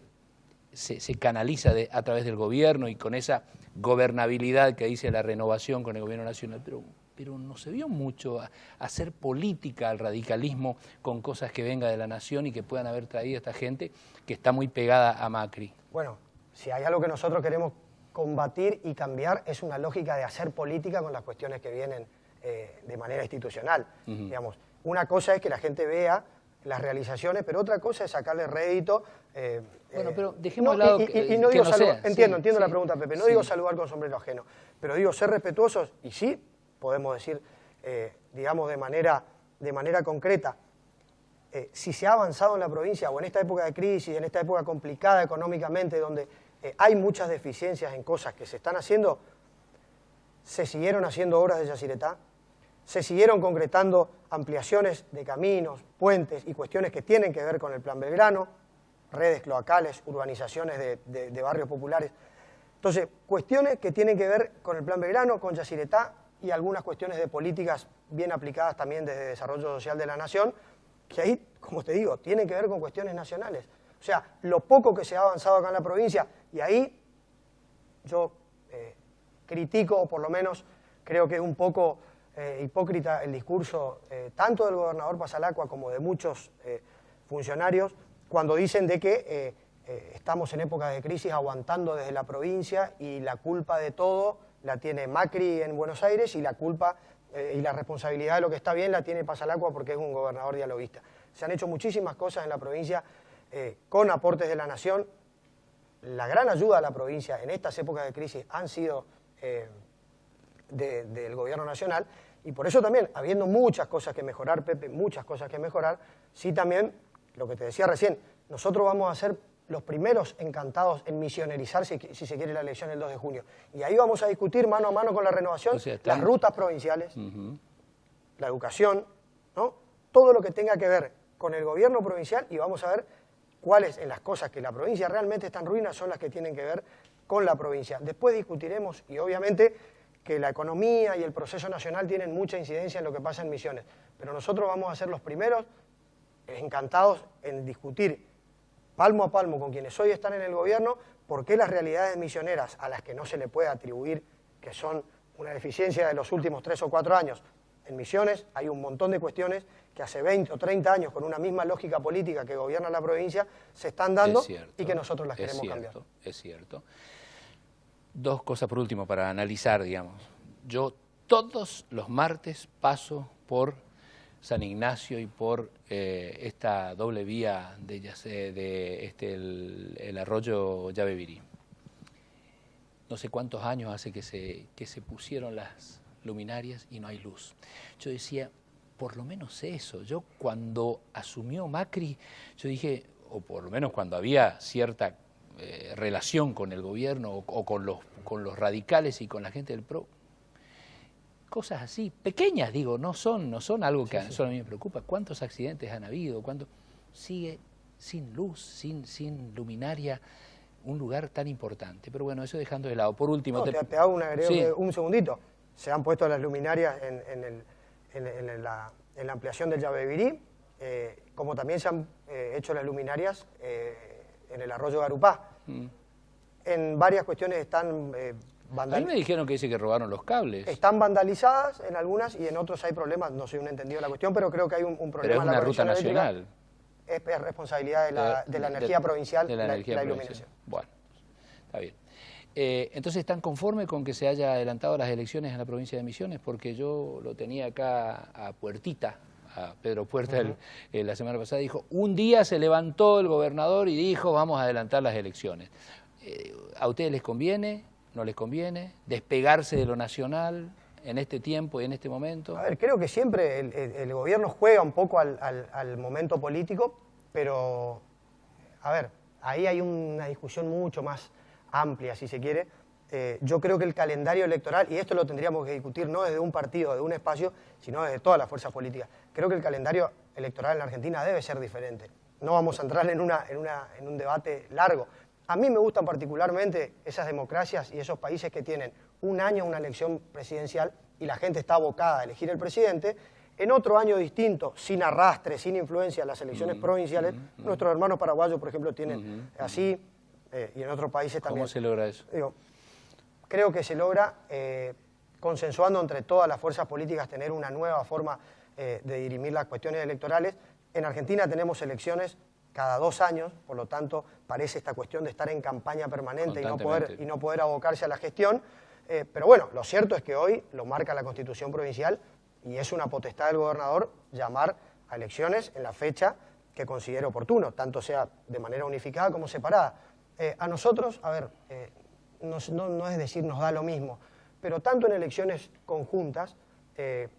se canaliza a través del gobierno y con esa gobernabilidad que dice la renovación con el gobierno nacional, pero no se vio mucho a hacer política al radicalismo con cosas que venga de la nación y que puedan haber traído a esta gente que está muy pegada a Macri. Bueno, si hay algo que nosotros queremos combatir y cambiar es una lógica de hacer política con las cuestiones que vienen de manera institucional. Digamos, una cosa es que la gente vea las realizaciones, pero otra cosa es sacarle rédito. Bueno, pero dejemos de lado y no digo saludar, entiendo la sí, pregunta, Pepe, no digo saludar con sombrero ajeno, pero digo ser respetuosos y sí, podemos decir, digamos, de manera concreta, si se ha avanzado en la provincia o en esta época de crisis, en esta época complicada económicamente, donde hay muchas deficiencias en cosas que se están haciendo, se siguieron haciendo obras de Yacyretá, se siguieron concretando ampliaciones de caminos, puentes y cuestiones que tienen que ver con el Plan Belgrano, redes cloacales, urbanizaciones de barrios populares. Entonces, cuestiones que tienen que ver con el Plan Belgrano, con Yacyretá y algunas cuestiones de políticas bien aplicadas también desde Desarrollo Social de la Nación, que ahí, como te digo, tienen que ver con cuestiones nacionales. O sea, lo poco que se ha avanzado acá en la provincia, y ahí yo critico, o por lo menos creo que es un poco hipócrita el discurso tanto del gobernador Pasalacqua como de muchos funcionarios cuando dicen de que estamos en época de crisis aguantando desde la provincia y la culpa de todo la tiene Macri en Buenos Aires y la culpa y la responsabilidad de lo que está bien la tiene Pasalacqua porque es un gobernador dialoguista. Se han hecho muchísimas cosas en la provincia con aportes de la Nación. La gran ayuda a la provincia en estas épocas de crisis han sido del gobierno nacional y por eso también, habiendo muchas cosas que mejorar, Pepe, muchas cosas que mejorar, sí también, lo que te decía recién, nosotros vamos a ser los primeros encantados en misionerizar, si se quiere, la elección el 2 de junio. Y ahí vamos a discutir mano a mano con la renovación, las rutas provinciales, la educación, ¿no? Todo lo que tenga que ver con el gobierno provincial y vamos a ver cuáles en las cosas que la provincia realmente está en ruina son las que tienen que ver con la provincia. Después discutiremos y obviamente que la economía y el proceso nacional tienen mucha incidencia en lo que pasa en Misiones, pero nosotros vamos a ser los primeros encantados en discutir palmo a palmo con quienes hoy están en el gobierno por qué las realidades misioneras a las que no se le puede atribuir que son una deficiencia de los últimos 3 o 4 años. En Misiones hay un montón de cuestiones que hace 20 o 30 años con una misma lógica política que gobierna la provincia se están dando y que nosotros las queremos cambiar. Es cierto. Dos cosas por último para analizar, digamos. Yo todos los martes paso por San Ignacio y por esta doble vía el arroyo Yabebirí. No sé cuántos años hace que se pusieron las luminarias y no hay luz. Yo decía, por lo menos eso. Yo cuando asumió Macri, yo dije, o por lo menos cuando había cierta relación con el gobierno o con los radicales y con la gente del PRO, cosas así, pequeñas, digo, no son algo que solo a mí me preocupa. ¿Cuántos accidentes han habido? ¿Cuánto sigue sin luz, sin luminaria, un lugar tan importante? Pero bueno, eso dejando de lado. Por último... te hago un segundito. Se han puesto las luminarias en la ampliación del Yabebirí, como también se han hecho las luminarias en el arroyo Garupá. En varias cuestiones están vandalizadas. A mí me dijeron que dice que robaron los cables. Están vandalizadas en algunas y en otros hay problemas. No soy un entendido de la cuestión, pero creo que hay un problema. Pero es una ruta nacional. Es responsabilidad de la energía provincial, la iluminación. Bueno, está bien. Entonces, ¿están conformes con que se haya adelantado las elecciones en la provincia de Misiones? Porque yo lo tenía acá a Puertita, a Pedro Puerta, la semana pasada, dijo, un día se levantó el gobernador y dijo, vamos a adelantar las elecciones. ¿A ustedes les conviene? ¿No les conviene? ¿Despegarse de lo nacional en este tiempo y en este momento? A ver, creo que siempre el gobierno juega un poco al momento político, pero, a ver, ahí hay una discusión mucho más amplia, si se quiere. Yo creo que el calendario electoral, y esto lo tendríamos que discutir no desde un partido, de un espacio, sino desde todas las fuerzas políticas, creo que el calendario electoral en la Argentina debe ser diferente. No vamos a entrar en un debate largo. A mí me gustan particularmente esas democracias y esos países que tienen un año una elección presidencial y la gente está abocada a elegir el presidente, en otro año distinto, sin arrastre, sin influencia en las elecciones provinciales. Nuestros hermanos paraguayos, por ejemplo, tienen así, y en otros países también. ¿Cómo se logra eso? Digo, creo que se logra consensuando entre todas las fuerzas políticas tener una nueva forma de dirimir las cuestiones electorales. En Argentina tenemos elecciones cada 2 años, por lo tanto parece esta cuestión de estar en campaña permanente y no poder abocarse a la gestión. Pero bueno, lo cierto es que hoy lo marca la Constitución provincial y es una potestad del gobernador llamar a elecciones en la fecha que considere oportuno, tanto sea de manera unificada como separada. A nosotros, a ver, no es decir nos da lo mismo, pero tanto en elecciones conjuntas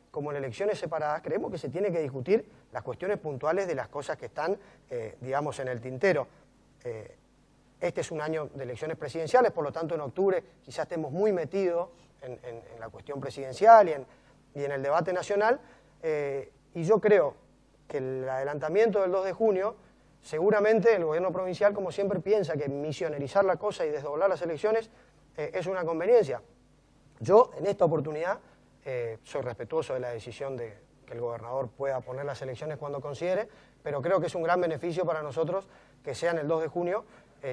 como en elecciones separadas, creemos que se tiene que discutir las cuestiones puntuales de las cosas que están, digamos, en el tintero. Este es un año de elecciones presidenciales, por lo tanto en octubre quizás estemos muy metidos en la cuestión presidencial y en el debate nacional, y yo creo que el adelantamiento del 2 de junio, seguramente el gobierno provincial, como siempre, piensa que misionerizar la cosa y desdoblar las elecciones es una conveniencia. Yo, en esta oportunidad, soy respetuoso de la decisión de que el gobernador pueda poner las elecciones cuando considere, pero creo que es un gran beneficio para nosotros que sean el 2 de junio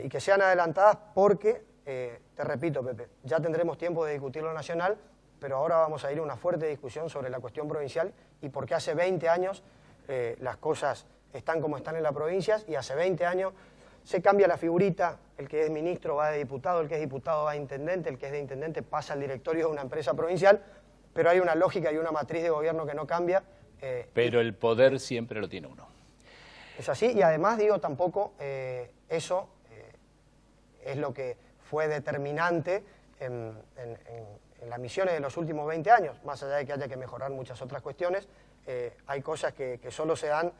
y que sean adelantadas porque, te repito, Pepe, ya tendremos tiempo de discutir lo nacional, pero ahora vamos a ir a una fuerte discusión sobre la cuestión provincial y porque hace 20 años las cosas están como están en las provincias y hace 20 años se cambia la figurita, el que es ministro va de diputado, el que es diputado va de intendente, el que es de intendente pasa al directorio de una empresa provincial, pero hay una lógica y una matriz de gobierno que no cambia. Pero el poder siempre lo tiene uno. Es así, y además, digo, tampoco eso es lo que fue determinante en las misiones de los últimos 20 años, más allá de que haya que mejorar muchas otras cuestiones, hay cosas que solo se dan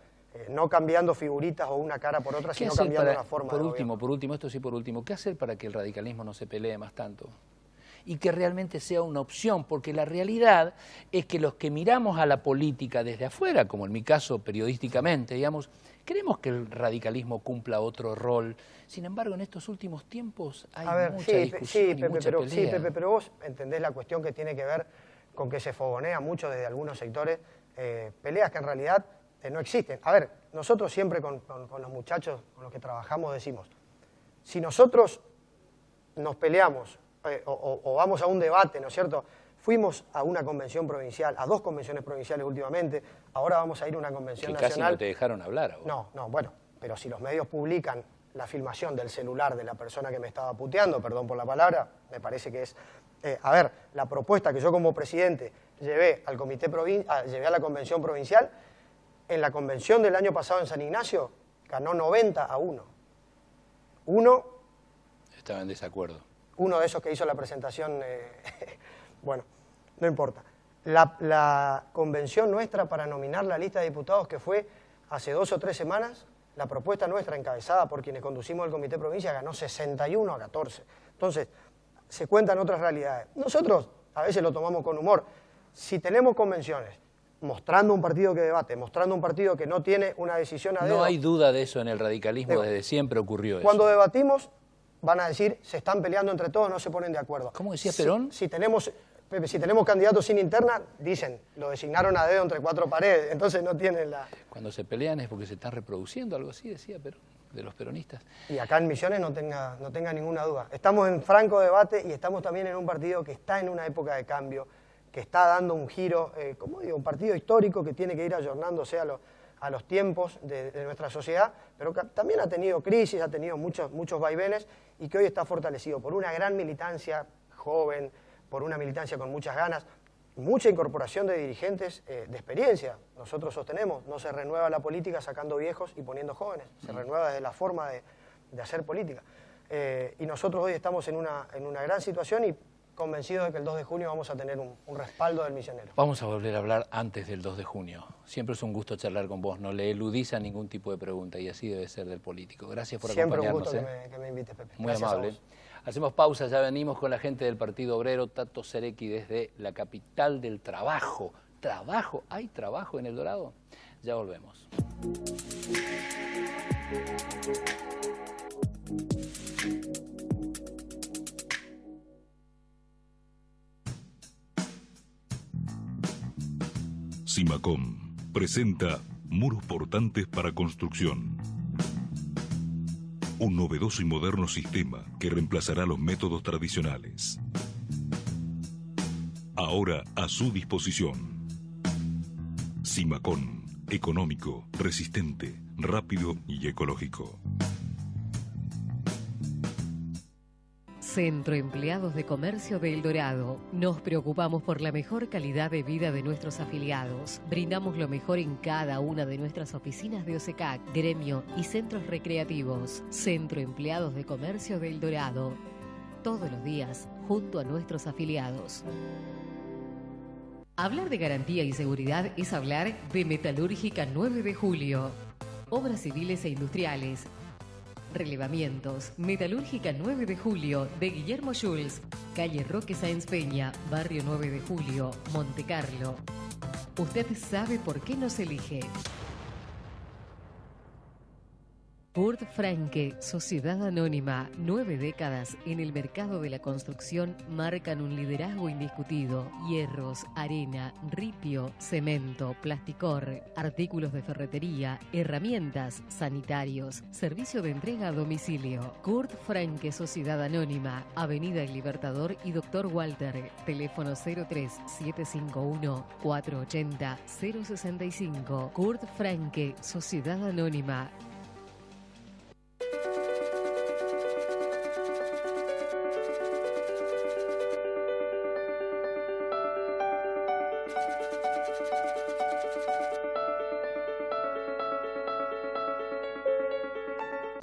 no cambiando figuritas o una cara por otra, sino cambiando una forma de gobierno. Por último, esto sí por último, ¿qué hacer para que el radicalismo no se pelee más tanto? Y que realmente sea una opción, porque la realidad es que los que miramos a la política desde afuera, como en mi caso periodísticamente, digamos, queremos que el radicalismo cumpla otro rol. Sin embargo, en estos últimos tiempos hay mucha discusión y mucha pelea. Sí, Pepe, pero vos entendés la cuestión que tiene que ver con que se fogonea mucho desde algunos sectores, peleas que en realidad no existen. A ver, nosotros siempre con los muchachos con los que trabajamos decimos, si nosotros nos peleamos o vamos a un debate, ¿no es cierto? Fuimos a una convención provincial, a 2 convenciones provinciales últimamente, ahora vamos a ir a una convención nacional. Casi no te dejaron hablar a vos. No, bueno, pero si los medios publican la filmación del celular de la persona que me estaba puteando, perdón por la palabra, me parece que es... a ver, la propuesta que yo como presidente llevé al llevé a la convención provincial, en la convención del año pasado en San Ignacio, ganó 90-1. Estaba en desacuerdo. Uno de esos que hizo la presentación, bueno, no importa. La convención nuestra para nominar la lista de diputados que fue hace 2 o 3 semanas, la propuesta nuestra encabezada por quienes conducimos el Comité Provincia ganó 61-14. Entonces, se cuentan otras realidades. Nosotros a veces lo tomamos con humor. Si tenemos convenciones mostrando un partido que debate, mostrando un partido que no tiene una decisión a dedo... No hay duda de eso en el radicalismo, desde siempre ocurrió eso. Cuando debatimos, van a decir, se están peleando entre todos, no se ponen de acuerdo. ¿Cómo decía Perón? Si tenemos candidatos sin interna, dicen, lo designaron a dedo entre 4 paredes, entonces no tienen la... Cuando se pelean es porque se están reproduciendo, algo así decía Perón, de los peronistas. Y acá en Misiones no tenga ninguna duda. Estamos en franco debate y estamos también en un partido que está en una época de cambio, que está dando un giro, como digo, un partido histórico que tiene que ir ayornándose a los tiempos de nuestra sociedad, pero que también ha tenido crisis, ha tenido muchos vaivenes y que hoy está fortalecido por una gran militancia joven, por una militancia con muchas ganas, mucha incorporación de dirigentes de experiencia. Nosotros sostenemos, no se renueva la política sacando viejos y poniendo jóvenes, se renueva desde la forma de hacer política. Y nosotros hoy estamos en una gran situación y convencido de que el 2 de junio vamos a tener un respaldo del misionero. Vamos a volver a hablar antes del 2 de junio. Siempre es un gusto charlar con vos, no le eludís a ningún tipo de pregunta y así debe ser del político. Gracias por acompañarnos. Siempre un gusto que me invites, Pepe. Muy Gracias amable. Hacemos pausa, ya venimos con la gente del Partido Obrero, Tato Cerecki desde la capital del trabajo. trabajo en El Dorado? Ya volvemos. Simacom presenta muros portantes para construcción. Un novedoso y moderno sistema que reemplazará los métodos tradicionales. Ahora a su disposición. Simacom, económico, resistente, rápido y ecológico. Centro Empleados de Comercio de El Dorado. Nos preocupamos por la mejor calidad de vida de nuestros afiliados. Brindamos lo mejor en cada una de nuestras oficinas de OSECAC, gremio y centros recreativos. Centro Empleados de Comercio de El Dorado. Todos los días, junto a nuestros afiliados. Hablar de garantía y seguridad es hablar de Metalúrgica 9 de Julio. Obras civiles e industriales. Relevamientos. Metalúrgica 9 de Julio de Guillermo Schulz, calle Roque Sáenz Peña, barrio 9 de Julio, Monte Carlo. Usted sabe por qué nos elige. Kurt Franke, Sociedad Anónima, 9 décadas en el mercado de la construcción marcan un liderazgo indiscutido. Hierros, arena, ripio, cemento, plasticor, artículos de ferretería, herramientas, sanitarios, servicio de entrega a domicilio. Kurt Franke, Sociedad Anónima, Avenida El Libertador y Dr. Walter, teléfono 03-751-480-065. Kurt Franke, Sociedad Anónima.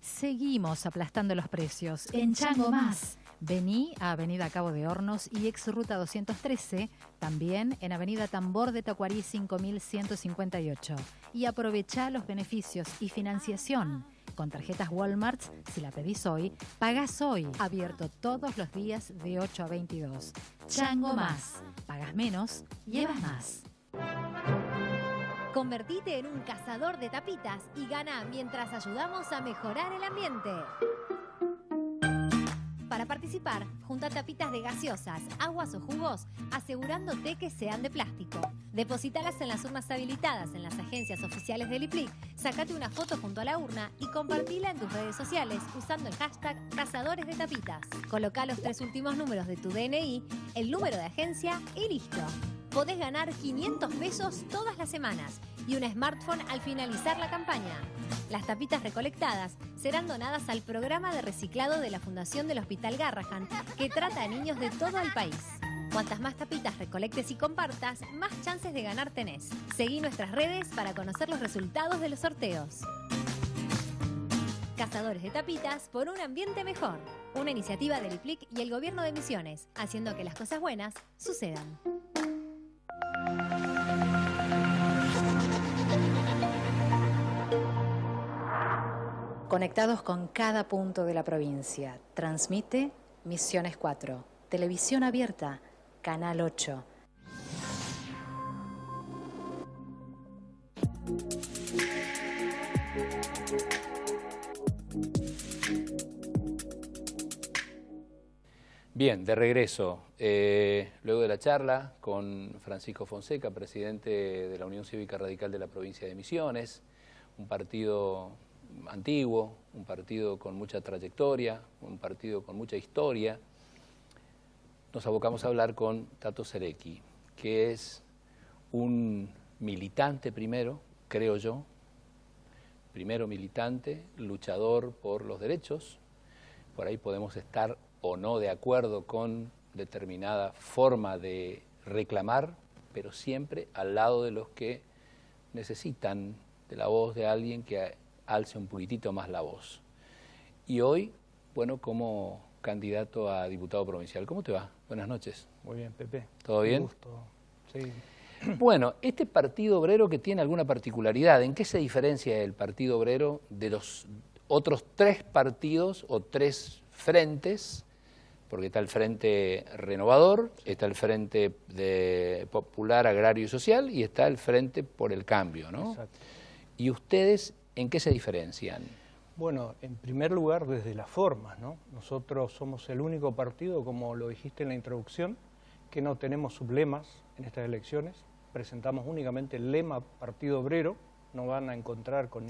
Seguimos aplastando los precios en Chango Más. Vení a Avenida Cabo de Hornos y ex Ruta 213, también en Avenida Tambor de Tacuarí 5158. Y aprovechá los beneficios y financiación. Con tarjetas Walmart, si la pedís hoy, pagás hoy. Abierto todos los días de 8 a 22. Chango Más. Pagás menos, llevas más. Convertite en un cazador de tapitas y gana mientras ayudamos a mejorar el ambiente. Para participar, junta tapitas de gaseosas, aguas o jugos, asegurándote que sean de plástico. Deposítalas en las urnas habilitadas en las agencias oficiales del IPLIC, sacate una foto junto a la urna y compartila en tus redes sociales usando el hashtag Cazadores de Tapitas. Colocá los 3 últimos números de tu DNI, el número de agencia y listo. Podés ganar 500 pesos todas las semanas y un smartphone al finalizar la campaña. Las tapitas recolectadas serán donadas al programa de reciclado de la Fundación del Hospital Garrahan, que trata a niños de todo el país. Cuantas más tapitas recolectes y compartas, más chances de ganar tenés. Seguí nuestras redes para conocer los resultados de los sorteos. Cazadores de tapitas por un ambiente mejor. Una iniciativa del IPLIC y el Gobierno de Misiones, haciendo que las cosas buenas sucedan. Conectados con cada punto de la provincia. Transmite Misiones 4. Televisión abierta, Canal 8. Bien, de regreso. Luego de la charla con Francisco Fonseca, presidente de la Unión Cívica Radical de la provincia de Misiones, un partido antiguo, un partido con mucha trayectoria, un partido con mucha historia, nos abocamos a hablar con Tato Cerecchi, que es un militante primero, creo yo, primero militante, luchador por los derechos. Por ahí podemos estar o no de acuerdo con determinada forma de reclamar, pero siempre al lado de los que necesitan de la voz de alguien que alce un poquitito más la voz. Y hoy, bueno, como candidato a diputado provincial. ¿Cómo te va? Buenas noches. Muy bien, Pepe. ¿Todo bien? Un gusto. Sí. Bueno, este Partido Obrero que tiene alguna particularidad, ¿en qué se diferencia el Partido Obrero de los otros 3 partidos o 3 frentes porque está el Frente Renovador, está el Frente de Popular Agrario y Social y está el Frente por el Cambio, ¿no? Exacto. ¿Y ustedes en qué se diferencian? Bueno, en primer lugar desde las formas, ¿no? Nosotros somos el único partido, como lo dijiste en la introducción, que no tenemos sublemas en estas elecciones. Presentamos únicamente el lema Partido Obrero, no van a encontrar con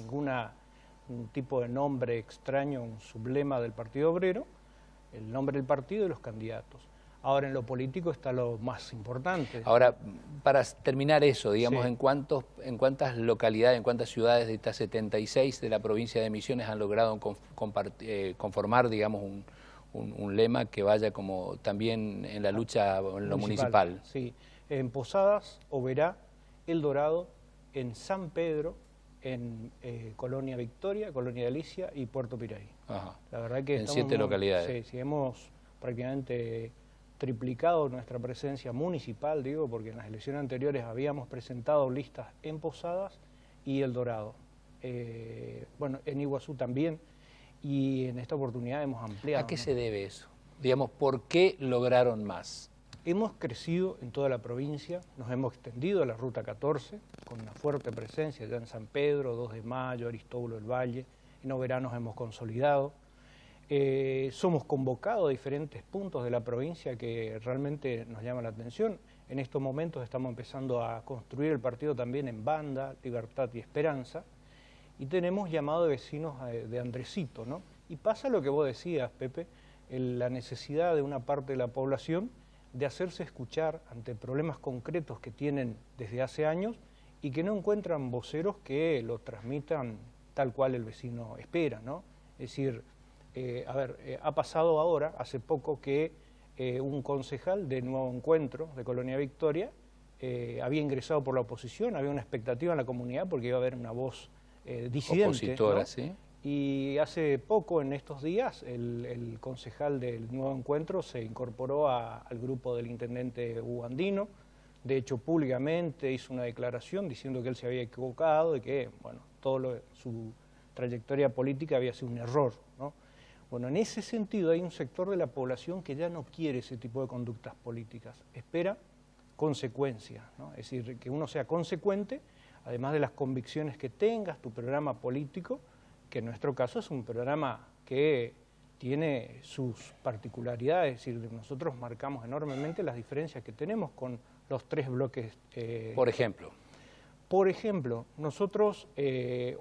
un tipo de nombre extraño, un sublema del Partido Obrero, el nombre del partido y los candidatos. Ahora, en lo político está lo más importante. Ahora, para terminar eso, digamos, Sí. ¿en cuántas localidades, en cuántas ciudades de estas 76 de la provincia de Misiones han logrado conformar, digamos, un lema que vaya como también en la lucha en lo municipal? Sí, en Posadas, Oberá, El Dorado, en San Pedro, en Colonia Victoria, Colonia Alicia y Puerto Piraí. Ajá. La verdad que En 7 localidades. Sí, hemos prácticamente triplicado nuestra presencia municipal, digo, porque en las elecciones anteriores habíamos presentado listas en Posadas y El Dorado. Bueno, en Iguazú también, y en esta oportunidad hemos ampliado. ¿A qué ¿no? se debe eso? Digamos, ¿por qué lograron más? Hemos crecido en toda la provincia, nos hemos extendido a la Ruta 14, con una fuerte presencia ya en San Pedro, 2 de Mayo, Aristóbulo del Valle, en Oberá nos hemos consolidado. Somos convocados a diferentes puntos de la provincia que realmente nos llaman la atención. En estos momentos estamos empezando a construir el partido también en Banda, Libertad y Esperanza, y tenemos llamado de vecinos de Andresito, ¿no? Y pasa lo que vos decías, Pepe, la necesidad de una parte de la población de hacerse escuchar ante problemas concretos que tienen desde hace años y que no encuentran voceros que lo transmitan tal cual el vecino espera, ¿no? Es decir, ha pasado ahora, hace poco, que un concejal de Nuevo Encuentro, de Colonia Victoria, había ingresado por la oposición, había una expectativa en la comunidad porque iba a haber una voz disidente. Opositora, ¿no? ¿sí? Y hace poco, en estos días, el concejal del Nuevo Encuentro se incorporó al grupo del intendente Hugo Andino. De hecho, públicamente hizo una declaración diciendo que él se había equivocado y que, bueno, su trayectoria política había sido un error, ¿no? Bueno, en ese sentido hay un sector de la población que ya no quiere ese tipo de conductas políticas, espera consecuencias, ¿no? Es decir, que uno sea consecuente, además de las convicciones que tengas, tu programa político, que en nuestro caso es un programa que tiene sus particularidades, es decir, nosotros marcamos enormemente las diferencias que tenemos con los 3 bloques. Por ejemplo. Por ejemplo, nosotros,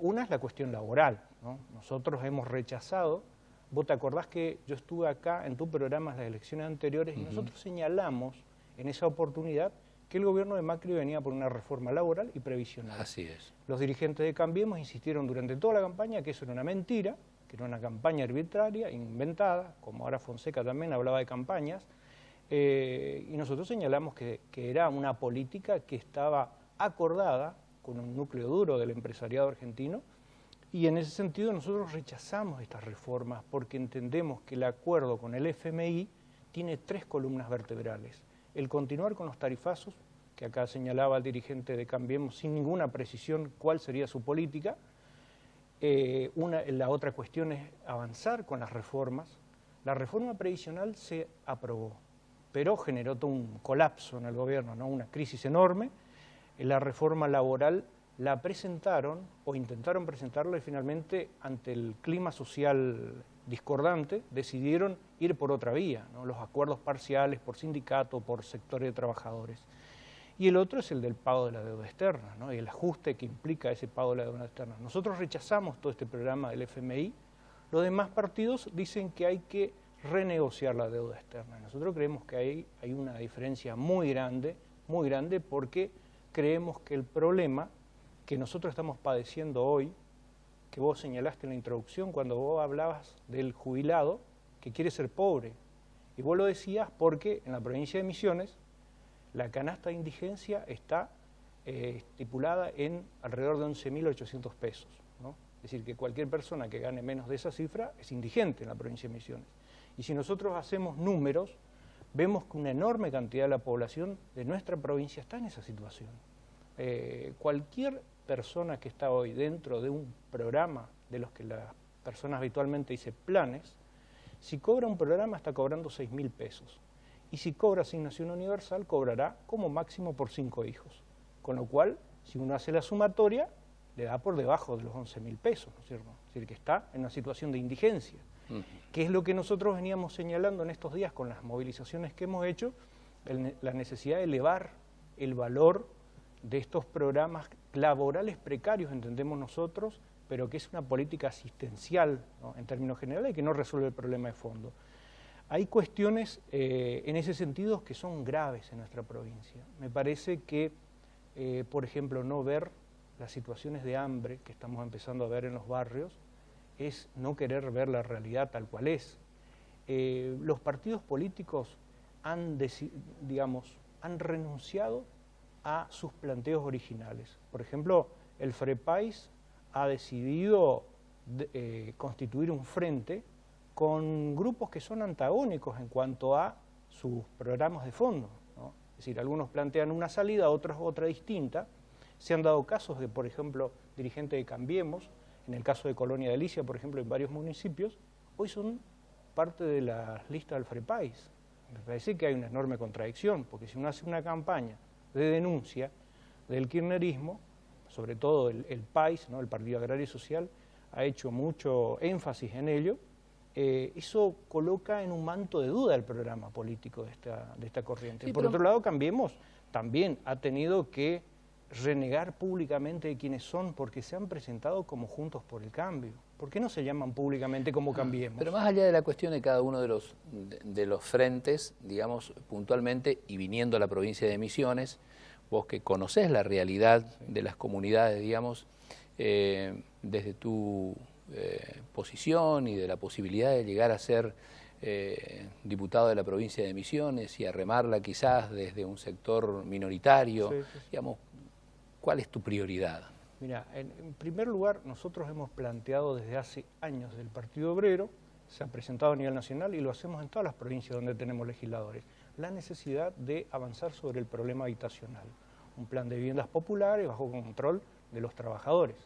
una es la cuestión laboral, ¿no? Nosotros hemos rechazado, vos te acordás que yo estuve acá en tu programa en las elecciones anteriores y nosotros señalamos en esa oportunidad que el gobierno de Macri venía por una reforma laboral y previsional. Así es. Los dirigentes de Cambiemos insistieron durante toda la campaña que eso era una mentira, que era una campaña arbitraria, inventada, como ahora Fonseca también hablaba de campañas, y nosotros señalamos que era una política que estaba acordada con un núcleo duro del empresariado argentino, y en ese sentido nosotros rechazamos estas reformas porque entendemos que el acuerdo con el FMI tiene 3 columnas vertebrales. El continuar con los tarifazos, que acá señalaba el dirigente de Cambiemos sin ninguna precisión cuál sería su política. La otra cuestión es avanzar con las reformas. La reforma previsional se aprobó, pero generó todo un colapso en el gobierno, ¿no? Una crisis enorme. La reforma laboral la presentaron o intentaron presentarla y finalmente, ante el clima social discordante, decidieron ir por otra vía, ¿no? Los acuerdos parciales por sindicato, por sectores de trabajadores. Y el otro es el del pago de la deuda externa, ¿no? Y el ajuste que implica ese pago de la deuda externa. Nosotros rechazamos todo este programa del FMI. Los demás partidos dicen que hay que renegociar la deuda externa. Nosotros creemos que hay una diferencia muy grande porque creemos que el problema que nosotros estamos padeciendo hoy, que vos señalaste en la introducción cuando vos hablabas del jubilado que quiere ser pobre, y vos lo decías porque en la provincia de Misiones la canasta de indigencia está estipulada en alrededor de 11.800 pesos, ¿no? Es decir, que cualquier persona que gane menos de esa cifra es indigente en la provincia de Misiones. Y si nosotros hacemos números, vemos que una enorme cantidad de la población de nuestra provincia está en esa situación. Cualquier persona que está hoy dentro de un programa de los que las personas habitualmente dicen planes, Si cobra un programa está cobrando 6.000 pesos. Y si cobra asignación universal, cobrará como máximo por 5 hijos. Con lo cual, si uno hace la sumatoria, le da por debajo de los 11.000 pesos, ¿no es cierto? Es decir, que está en una situación de indigencia. Que es lo que nosotros veníamos señalando en estos días con las movilizaciones que hemos hecho, la necesidad de elevar el valor de estos programas laborales precarios, entendemos nosotros, pero que es una política asistencial, ¿no?, en términos generales, y que no resuelve el problema de fondo. Hay cuestiones en ese sentido que son graves en nuestra provincia. Me parece que, por ejemplo, no ver las situaciones de hambre que estamos empezando a ver en los barrios es no querer ver la realidad tal cual es. Los partidos políticos han renunciado a sus planteos originales. Por ejemplo, el FREPAIS ha decidido constituir un frente con grupos que son antagónicos en cuanto a sus programas de fondo, ¿no? Es decir, algunos plantean una salida, otros otra distinta. Se han dado casos de, por ejemplo, dirigentes de Cambiemos, en el caso de Colonia de Alicia, por ejemplo, en varios municipios, hoy son parte de la lista del FREPAIS. Me parece que hay una enorme contradicción, porque si uno hace una campaña de denuncia del kirchnerismo, sobre todo el PAIS, ¿no?, el Partido Agrario y Social, ha hecho mucho énfasis en ello. Eso coloca en un manto de duda el programa político de esta corriente. Sí, por otro lado, Cambiemos también ha tenido que renegar públicamente de quienes son, porque se han presentado como Juntos por el Cambio. ¿Por qué no se llaman públicamente como Cambiemos? Pero más allá de la cuestión de cada uno de los frentes, digamos, puntualmente, y viniendo a la provincia de Misiones, vos que conocés la realidad de las comunidades, digamos, desde tu posición y de la posibilidad de llegar a ser diputado de la provincia de Misiones y a remarla quizás desde un sector minoritario, digamos, ¿cuál es tu prioridad? Mira, en primer lugar, nosotros hemos planteado desde hace años del Partido Obrero, se ha presentado a nivel nacional y lo hacemos en todas las provincias donde tenemos legisladores, la necesidad de avanzar sobre el problema habitacional. Un plan de viviendas populares bajo control de los trabajadores.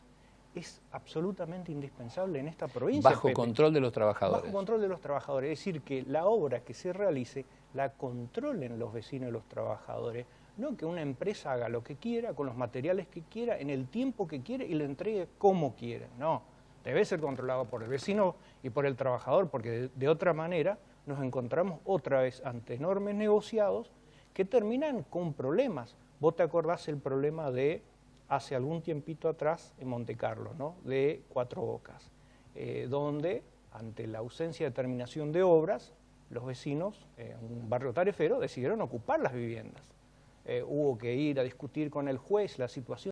Es absolutamente indispensable en esta provincia. Bajo control de los trabajadores. Bajo control de los trabajadores, es decir, que la obra que se realice la controlen los vecinos y los trabajadores. No que una empresa haga lo que quiera, con los materiales que quiera, en el tiempo que quiere y lo entregue como quiere. No, debe ser controlado por el vecino y por el trabajador, porque de otra manera nos encontramos otra vez ante enormes negociados que terminan con problemas. Vos te acordás el problema de hace algún tiempito atrás en Monte Carlo, ¿no?, de Cuatro Bocas, donde ante la ausencia de terminación de obras, los vecinos, un barrio tarefero, decidieron ocupar las viviendas. Hubo que ir a discutir con el juez la situación